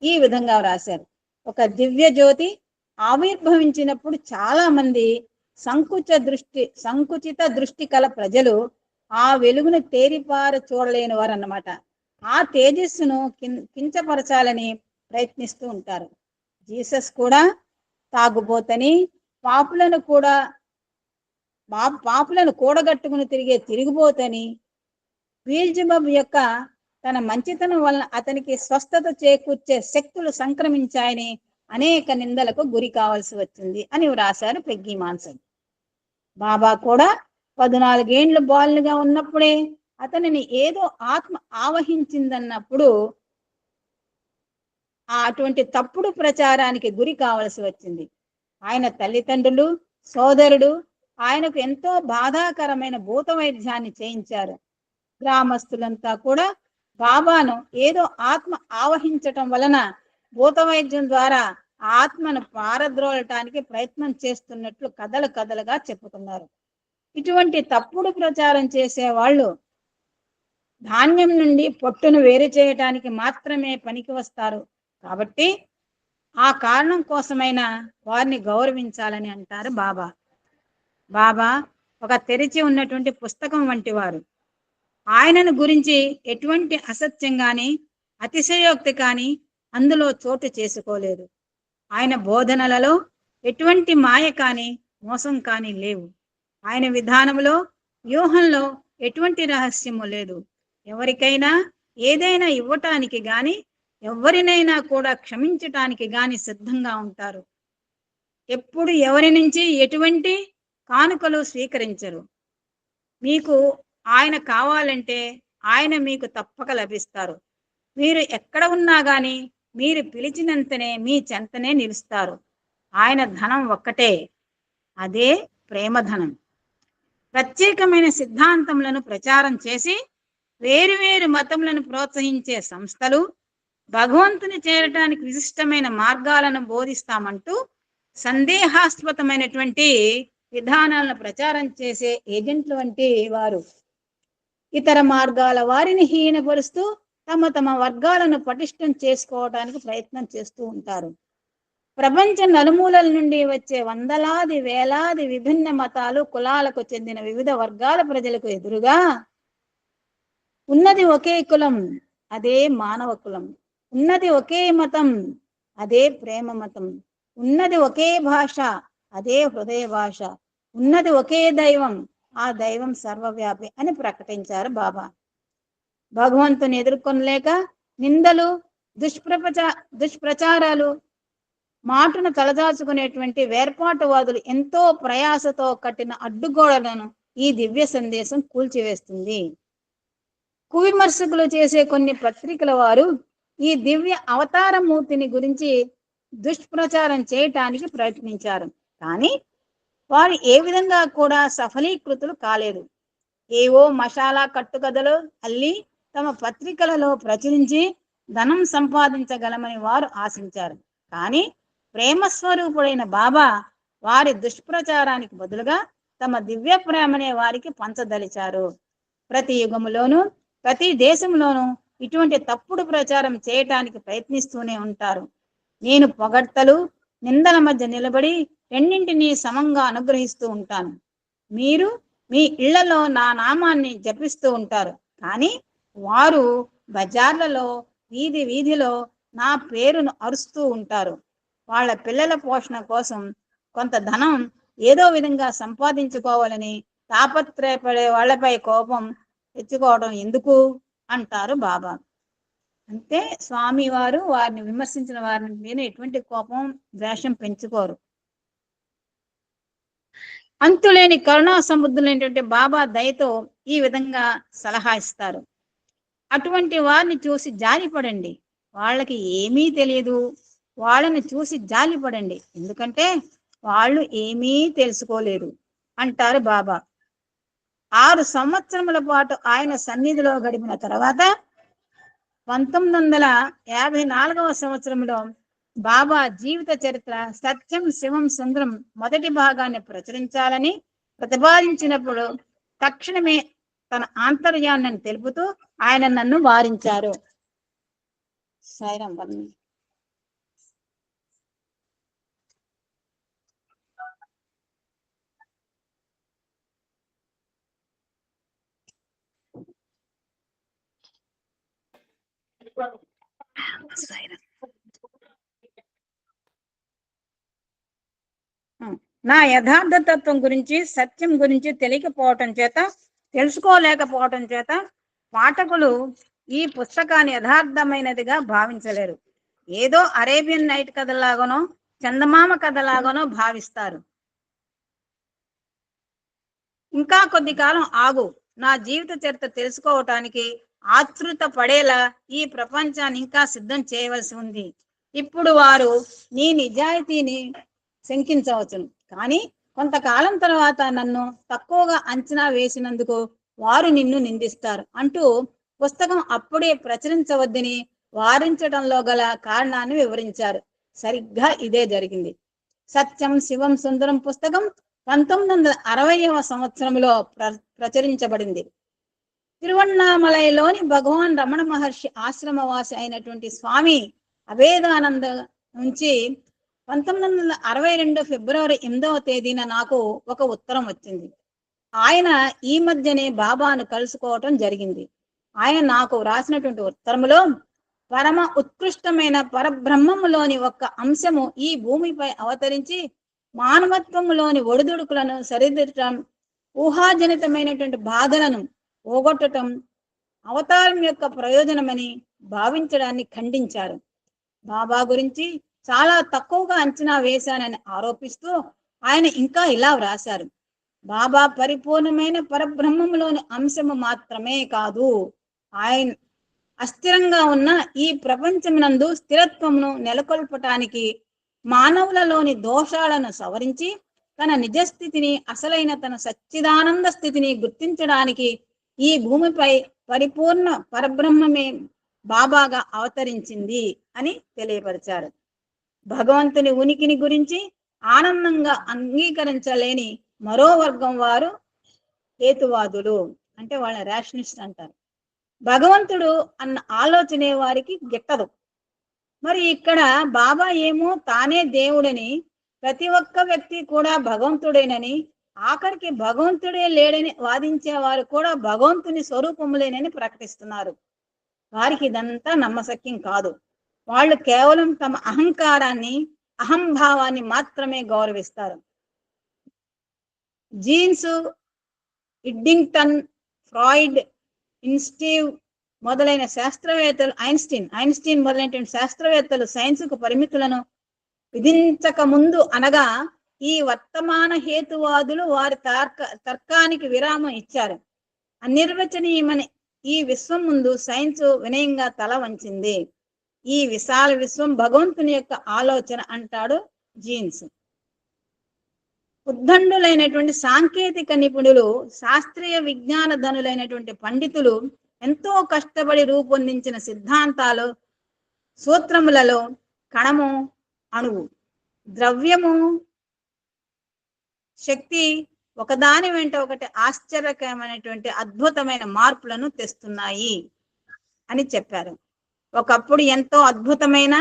ఈ విధంగా రాశారు. ఒక దివ్య జ్యోతి ఆవిర్భవించినప్పుడు చాలా మంది సంకుచిత దృష్టి కల ప్రజలు ఆ వెలుగును తేరిపార చూడలేని వారు అన్నమాట. ఆ తేజస్సును కించపరచాలని ప్రయత్నిస్తూ ఉంటారు. జీసస్ కూడా తాగుబోతని, పాపులను కూడగట్టుకుని తిరిగే తిరిగిపోతని, బీల్జెబబ్ యొక్క తన మంచితనం వలన అతనికి స్వస్థత చేకూర్చే శక్తులు సంక్రమించాయని అనేక నిందలకు గురి కావాల్సి వచ్చింది అని వ్రాశారు పెగ్గీ మ్యాసన్. బాబా కూడా 14 ఏండ్ల బాలుగా ఉన్నప్పుడే అతనిని ఏదో ఆత్మ ఆవహించిందన్నప్పుడు అటువంటి తప్పుడు ప్రచారానికి గురి కావలసి వచ్చింది. ఆయన తల్లిదండ్రులు, సోదరుడు ఆయనకు ఎంతో బాధాకరమైన భూత వైద్యాన్ని చేయించారు. గ్రామస్తులంతా కూడా బాబాను ఏదో ఆత్మ ఆవహించటం వలన భూత వైద్యం ద్వారా ఆత్మను పారద్రోలటానికి ప్రయత్నం చేస్తున్నట్లు కథలుగా చెప్పుతున్నారు. ఇటువంటి తప్పుడు ప్రచారం చేసే వాళ్ళు ధాన్యం నుండి పొట్టును వేరు చేయటానికి మాత్రమే పనికి వస్తారు. కాబట్టి ఆ కారణం కోసమైనా వారిని గౌరవించాలని అంటారు బాబా. బాబా ఒక తెరిచి ఉన్నటువంటి పుస్తకం వంటి వారు. ఆయనను గురించి ఎటువంటి అసత్యం కానీ అతిశయోక్తి కానీ అందులో చోటు చేసుకోలేదు. ఆయన బోధనలలో ఎటువంటి మాయ కానీ మోసం కానీ లేవు. ఆయన విధానంలో, వ్యూహంలో ఎటువంటి రహస్యము లేదు. ఎవరికైనా ఏదైనా ఇవ్వటానికి గాని, ఎవరినైనా కూడా క్షమించటానికి గాని సిద్ధంగా ఉంటారు. ఎప్పుడు ఎవరి నుంచి ఎటువంటి కానుకలు స్వీకరించరు. మీకు ఆయన కావాలంటే ఆయన మీకు తప్పక లభిస్తారు. మీరు ఎక్కడ ఉన్నా గాని మీరు పిలిచినంతనే మీ చెంతనే నిలుస్తారు. ఆయన ధనం ఒక్కటే, అదే ప్రేమధనం. ప్రత్యేకమైన సిద్ధాంతములను ప్రచారం చేసి వేరువేరు మతములను ప్రోత్సహించే సంస్థలు భగవంతుని చేరటానికి విశిష్టమైన మార్గాలను బోధిస్తామంటూ సందేహాస్పదమైనటువంటి విధానాలను ప్రచారం చేసే ఏజెంట్లు వంటి వారు ఇతర మార్గాల వారిని హీనపరుస్తూ తమ వర్గాలను పటిష్టం చేసుకోవడానికి ప్రయత్నం చేస్తూ ఉంటారు. ప్రపంచ నలుమూలల నుండి వచ్చే వందలాది వేలాది విభిన్న మతాలు, కులాలకు చెందిన వివిధ వర్గాల ప్రజలకు ఎదురుగా ఉన్నది ఒకే కులం, అదే మానవ కులం. ఉన్నది ఒకే మతం, అదే ప్రేమ మతం. ఉన్నది ఒకే భాష, అదే హృదయ భాష. ఉన్నది ఒకే దైవం, ఆ దైవం సర్వవ్యాపి అని ప్రకటించారు బాబా. భగవంతుని ఎదుర్కొనలేక నిందలు, దుష్ప్రచారాలు, మాటను తలదాచుకునేటువంటి వేర్పాటువాదులు ఎంతో ప్రయాసతో కట్టిన అడ్డుగోడలను ఈ దివ్య సందేశం కూల్చివేస్తుంది. కువిమర్శకులు చేసే కొన్ని పత్రికల వారు ఈ దివ్య అవతారమూర్తిని గురించి దుష్ప్రచారం చేయటానికి ప్రయత్నించారు. కానీ వారు ఏ విధంగా కూడా సఫలీకృతులు కాలేదు. ఏవో మసాలా కట్టుకథలు అల్లి తమ పత్రికలలో ప్రచురించి ధనం సంపాదించగలమని వారు ఆశించారు. కానీ ప్రేమస్వరూపుడైన బాబా వారి దుష్ప్రచారానికి బదులుగా తమ దివ్య ప్రేమనే వారికి పంచదలిచారు. ప్రతి యుగములోనూ ప్రతి దేశంలోనూ ఇటువంటి తప్పుడు ప్రచారం చేయటానికి ప్రయత్నిస్తూనే ఉంటారు. నేను పొగడ్తలు నిందల మధ్య నిలబడి రెండింటినీ సమంగా అనుగ్రహిస్తూ ఉంటాను. మీరు మీ ఇళ్లలో నా నామాన్ని జపిస్తూ ఉంటారు, కానీ వారు బజార్లలో వీధి వీధిలో నా పేరును అరుస్తూ ఉంటారు. వాళ్ళ పిల్లల పోషణ కోసం కొంత ధనం ఏదో విధంగా సంపాదించుకోవాలని తాపత్రయపడే వాళ్ళపై కోపం తెచ్చుకోవడం ఎందుకు అంటారు బాబా. అంటే స్వామి వారు వారిని విమర్శించిన వారిని మీద ఎటువంటి కోపం ద్వేషం పెంచుకోరు. అంతులేని కరుణా సముద్రులైనటువంటి బాబా దయతో ఈ విధంగా సలహా ఇస్తారు. అటువంటి వారిని చూసి జాలిపడండి. వాళ్ళకి ఏమీ తెలియదు, వాళ్ళని చూసి జాలిపడండి, ఎందుకంటే వాళ్ళు ఏమీ తెలుసుకోలేరు అంటారు బాబా. 6 సంవత్సరముల పాటు ఆయన సన్నిధిలో గడిపిన తర్వాత 1954వ సంవత్సరంలో బాబా జీవిత చరిత్ర సత్యం శివం సుందరం మొదటి భాగాన్ని ప్రచురించాలని ప్రతిపాదించినప్పుడు తక్షణమే తన ఆంతర్యాన్ని తెలుపుతూ ఆయన నన్ను వారించారు. సాయిరాం. నా యథార్థ తత్వం గురించి సత్యం గురించి తెలుసుకోలేకపోవటం చేత పాఠకులు ఈ పుస్తకాన్ని యథార్థమైనదిగా భావించలేరు. ఏదో అరేబియన్ నైట్ కథలాగానో చందమామ కథలాగానో భావిస్తారు. ఇంకా కొద్ది కాలం ఆగు, నా జీవిత చరిత్ర తెలుసుకోవటానికి ఆతృత పడేలా ఈ ప్రపంచాన్ని ఇంకా సిద్ధం చేయవలసి ఉంది. ఇప్పుడు వారు నీ నిజాయితీని శంకించవచ్చును, కానీ కొంతకాలం తర్వాత నన్ను తక్కువగా అంచనా వేసినందుకు వారు నిన్ను నిందిస్తారు అంటూ పుస్తకం అప్పుడే ప్రచురించవద్దని వారించడంలో గల కారణాన్ని వివరించారు. సరిగ్గా ఇదే జరిగింది. సత్యం శివం సుందరం పుస్తకం 1960వ సంవత్సరంలో ప్రచురించబడింది. తిరువన్నామలైలోని భగవాన్ రమణ మహర్షి ఆశ్రమవాసి అయినటువంటి స్వామి అభేదానంద నుంచి 1962 ఫిబ్రవరి 8వ తేదీన నాకు ఒక ఉత్తరం వచ్చింది. ఆయన ఈ మధ్యనే బాబాను కలుసుకోవటం జరిగింది. ఆయన నాకు రాసినటువంటి ఉత్తరములో పరమ ఉత్కృష్టమైన పరబ్రహ్మములోని ఒక్క అంశము ఈ భూమిపై అవతరించి మానవత్వములోని ఒడిదుడుకులను సరిదిద్దటం, ఊహాజనితమైనటువంటి బాధలను పోగొట్టడం అవతారం యొక్క ప్రయోజనమని భావించడాన్ని ఖండించారు. బాబా గురించి చాలా తక్కువగా అంచనా వేశానని ఆరోపిస్తూ ఆయన ఇంకా ఇలా వ్రాశారు: బాబా పరిపూర్ణమైన పరబ్రహ్మములోని అంశము మాత్రమే కాదు, ఆయన అస్థిరంగా ఉన్న ఈ ప్రపంచమునందు స్థిరత్వమును నెలకొల్పటానికి, మానవులలోని దోషాలను సవరించి తన నిజస్థితిని, అసలైన తన సచ్చిదానంద స్థితిని గుర్తించడానికి ఈ భూమిపై పరిపూర్ణ పరబ్రహ్మమే బాబాగా అవతరించింది అని తెలియపరిచారు. భగవంతుని ఉనికిని గురించి ఆనందంగా అంగీకరించలేని మరో వర్గం వారు హేతువాదులు, అంటే వాళ్ళ రేషనిస్ట్ అంటారు. భగవంతుడు అన్న ఆలోచనే వారికి గిట్టదు. మరి ఇక్కడ బాబా ఏమో తానే దేవుడని, ప్రతి ఒక్క వ్యక్తి కూడా భగవంతుడేనని, ఆఖరికి భగవంతుడే లేడని వాదించేవారు కూడా భగవంతుని స్వరూపములేనని ప్రకటిస్తున్నారు. వారికి ఇదంతా నమ్మశక్యం కాదు. వాళ్ళు కేవలం తమ అహంకారాన్ని, అహంభావాన్ని మాత్రమే గౌరవిస్తారు. జీన్స్, ఇడ్డింగ్టన్, ఫ్రాయిడ్, ఇన్స్టీవ్ మొదలైన శాస్త్రవేత్తలు, ఐన్స్టీన్ మొదలైనటువంటి శాస్త్రవేత్తలు సైన్సుకు పరిమితులను విధించక ముందు, అనగా ఈ వర్తమాన హేతువాదులు వారి తర్కానికి విరామం ఇచ్చారు. అనిర్వచనీయమని ఈ విశ్వం ముందు సైన్స్ వినయంగా తల వంచింది. ఈ విశాల విశ్వం భగవంతుని యొక్క ఆలోచన అంటాడు జీన్స్. ఉద్దండులైనటువంటి సాంకేతిక నిపుణులు, శాస్త్రీయ విజ్ఞాన ధనులైనటువంటి పండితులు ఎంతో కష్టపడి రూపొందించిన సిద్ధాంతాలు సూత్రములలో కణము, అణువు, ద్రవ్యము, శక్తి ఒకదాని వెంట ఒకటి ఆశ్చర్యకరమైనటువంటి అద్భుతమైన మార్పులను తెస్తున్నాయి అని చెప్పారు. ఒకప్పుడు ఎంతో అద్భుతమైన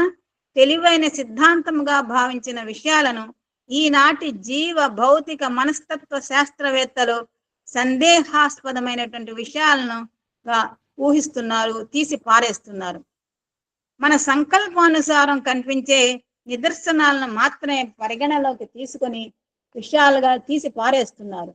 తెలివైన సిద్ధాంతముగా భావించిన విషయాలను ఈనాటి జీవ భౌతిక మనస్తత్వ శాస్త్రవేత్తలు సందేహాస్పదమైనటువంటి విషయాలను ఊహిస్తున్నారు, తీసి పారేస్తున్నారు. మన సంకల్పానుసారం కనిపించే నిదర్శనాలను మాత్రమే పరిగణలోకి తీసుకొని విషయాలుగా తీసి పారేస్తున్నారు.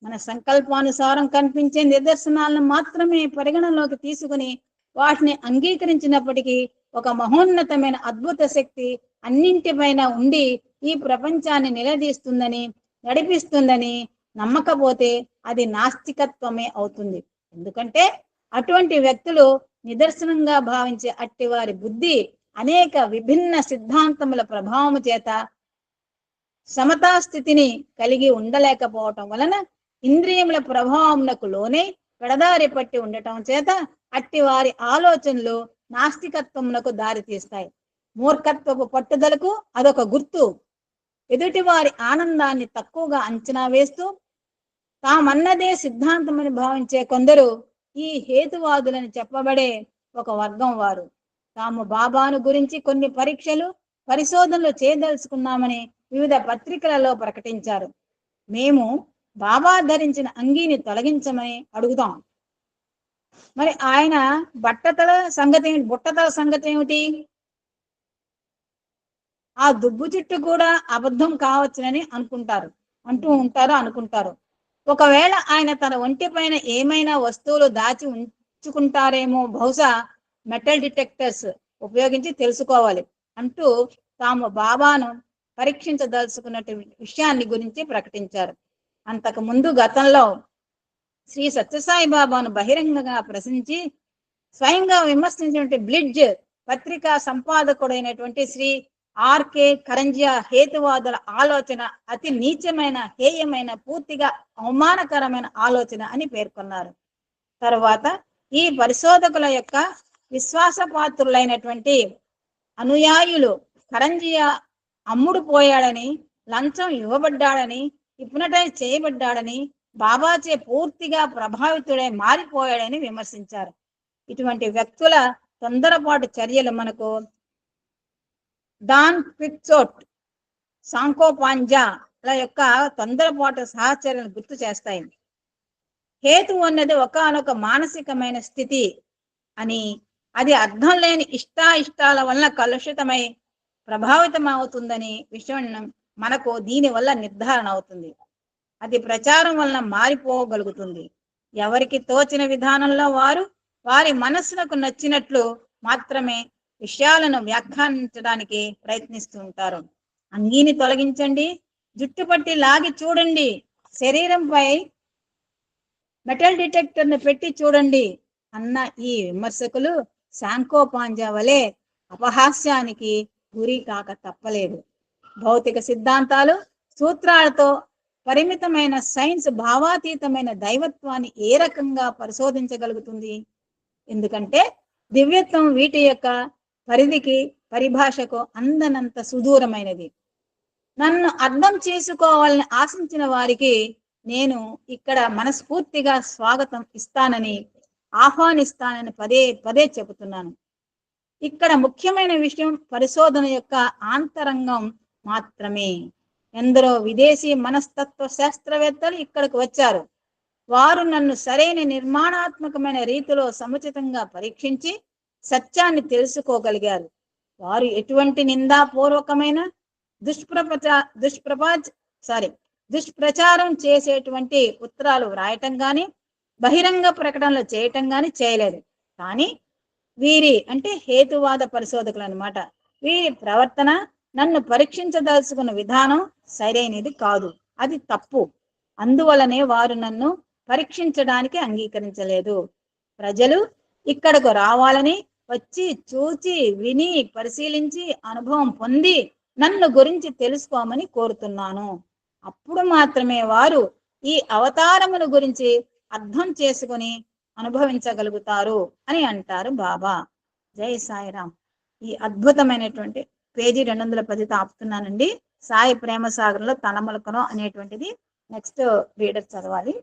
మన సంకల్పానుసారం కనిపించే నిదర్శనాలను మాత్రమే పరిగణలోకి తీసుకుని వాటిని అంగీకరించినప్పటికీ ఒక మహోన్నతమైన అద్భుత శక్తి అన్నింటిపైన ఉండి ఈ ప్రపంచాన్ని నిలదీస్తుందని, నడిపిస్తుందని నమ్మకపోతే అది నాస్తికత్వమే అవుతుంది. ఎందుకంటే అటువంటి వ్యక్తులు నిదర్శనంగా భావించే అట్టి వారి బుద్ధి అనేక విభిన్న సిద్ధాంతముల ప్రభావము చేత సమతా స్థితిని కలిగి ఉండలేకపోవటం వలన ఇంద్రియముల ప్రభావమునకు లోనే పెడదారి పట్టి ఉండటం చేత అట్టి వారి ఆలోచనలు నాస్తికత్వమునకు దారితీస్తాయి. మూర్ఖత్వపు పట్టుదలకు అదొక గుర్తు. ఎదుటి వారి ఆనందాన్ని తక్కువగా అంచనా వేస్తూ తామన్నదే సిద్ధాంతమని భావించే కొందరు ఈ హేతువాదులని చెప్పబడే ఒక వర్గం వారు తాము బాబాను గురించి కొన్ని పరీక్షలు, పరిశోధనలు చేయదలుచుకున్నామని వివిధ పత్రికలలో ప్రకటించారు. మేము బాబా ధరించిన అంగీని తొలగించమని అడుగుతాం. మరి ఆయన బుట్టతల సంగతి ఏమిటి? ఆ దుబ్బు చుట్టు కూడా అబద్ధం కావచ్చునని అనుకుంటారు. ఒకవేళ ఆయన తన ఒంటి పైన ఏమైనా వస్తువులు దాచి ఉంచుకుంటారేమో, బహుశా మెటల్ డిటెక్టర్స్ ఉపయోగించి తెలుసుకోవాలి అంటూ తాము బాబాను పరీక్షించదలుచుకున్నట్టు విషయాన్ని గురించి ప్రకటించారు. అంతకు ముందు గతంలో శ్రీ సత్యసాయి బాబాను బహిరంగంగా ప్రశ్నించి స్వయంగా విమర్శించినటువంటి బ్లిడ్జ్ పత్రికా సంపాదకుడైనటువంటి శ్రీ ఆర్కే కరంజియా హేతువాదుల ఆలోచన అతి నీచమైన, హేయమైన, పూర్తిగా అవమానకరమైన ఆలోచన అని పేర్కొన్నారు. తరువాత ఈ పరిశోధకుల యొక్క విశ్వాసపాత్రులైనటువంటి అనుయాయులు కరంజియా అమ్ముడు పోయాడని, లంచం ఇవ్వబడ్డాడని, హిప్నటైజ్ చేయబడ్డాడని, బాబాచే పూర్తిగా ప్రభావితుడై మారిపోయాడని విమర్శించారు. ఇటువంటి వ్యక్తుల తొందరపాటు చర్యలు మనకు డాన్ క్విక్సోట్, సాంకోపాంజాల యొక్క తొందరపాటు సహచర్యలను గుర్తు చేస్తాయి. హేతు అన్నది ఒకానొక మానసికమైన స్థితి అని, అది అర్థం లేని ఇష్టాల వలన కలుషితమై ప్రభావితం అవుతుందని విషయం మనకు దీని వల్ల నిర్ధారణ అవుతుంది. అది ప్రచారం వలన మారిపోగలుగుతుంది. ఎవరికి తోచిన విధానంలో వారు వారి మనస్సులకు నచ్చినట్లు మాత్రమే విషయాలను వ్యాఖ్యానించడానికి ప్రయత్నిస్తూ ఉంటారు. అంగీని తొలగించండి, జుట్టు పట్టి లాగి చూడండి, శరీరంపై మెటల్ డిటెక్టర్ను పెట్టి చూడండి అన్న ఈ విమర్శకులు శాంకోపాంజా వలె అపహాస్యానికి గురి కాక తప్పలేదు. భౌతిక సిద్ధాంతాలు, సూత్రాలతో పరిమితమైన సైన్స్ భావాతీతమైన దైవత్వాన్ని ఏ రకంగా పరిశోధించగలుగుతుంది? ఎందుకంటే దివ్యత్వం వీటి యొక్క పరిధికి, పరిభాషకు అందనంత సుదూరమైనది. నన్ను అర్థం చేసుకోవాలని ఆశించిన వారికి నేను ఇక్కడ మనస్ఫూర్తిగా స్వాగతం ఇస్తానని, ఆహ్వానిస్తానని పదే పదే చెబుతున్నాను. ఇక్కడ ముఖ్యమైన విషయం పరిశోధన యొక్క ఆంతరంగం మాత్రమే. ఎందరో విదేశీ మనస్తత్వ శాస్త్రవేత్తలు ఇక్కడికి వచ్చారు. వారు నన్ను సరైన నిర్మాణాత్మకమైన రీతిలో సముచితంగా పరీక్షించి సత్యాన్ని తెలుసుకోగలిగారు. వారు ఎటువంటి నిందాపూర్వకమైన దుష్ప్రచారం చేసేటువంటి ఉత్తరాలు వ్రాయటం గాని, బహిరంగ ప్రకటనలు చేయటం గాని చేయలేదు. కానీ వీరి అంటే హేతువాద పరిశోధకులు అన్నమాట, వీరి ప్రవర్తన నన్ను పరీక్షించదలుచుకున్న విధానం సరైనది కాదు, అది తప్పు. అందువలనే వారు నన్ను పరీక్షించడానికి అంగీకరించలేదు. ప్రజలు ఇక్కడకు రావాలని, వచ్చి చూచి విని పరిశీలించి అనుభవం పొంది నన్ను గురించి తెలుసుకోమని కోరుతున్నాను. అప్పుడు మాత్రమే వారు ఈ అవతారముల గురించి అర్థం చేసుకుని అనుభవించగలుగుతారు అని అంటారు బాబా. జై సాయిరాం. ఈ అద్భుతమైనటువంటి పేజీ 210 ఆపుతున్నానండి. సాయి ప్రేమ సాగర్లో తలమలకను అనేటువంటిది నెక్స్ట్ రీడర్ చదవాలి.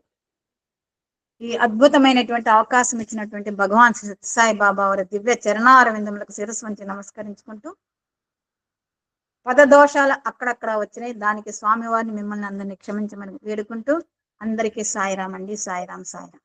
ఈ అద్భుతమైనటువంటి అవకాశం ఇచ్చినటువంటి భగవాన్ శ్రీ సత్యసాయి బాబా వారి దివ్య చరణారవిందములకు శిరస్సు వంచి నమస్కరించుకుంటూ, పదదోషాలు అక్కడక్కడ వచ్చినాయి, దానికి స్వామివారిని మిమ్మల్ని అందరినీ క్షమించమని వేడుకుంటూ అందరికీ సాయిరాం అండి. సాయిరాం సాయిరాం.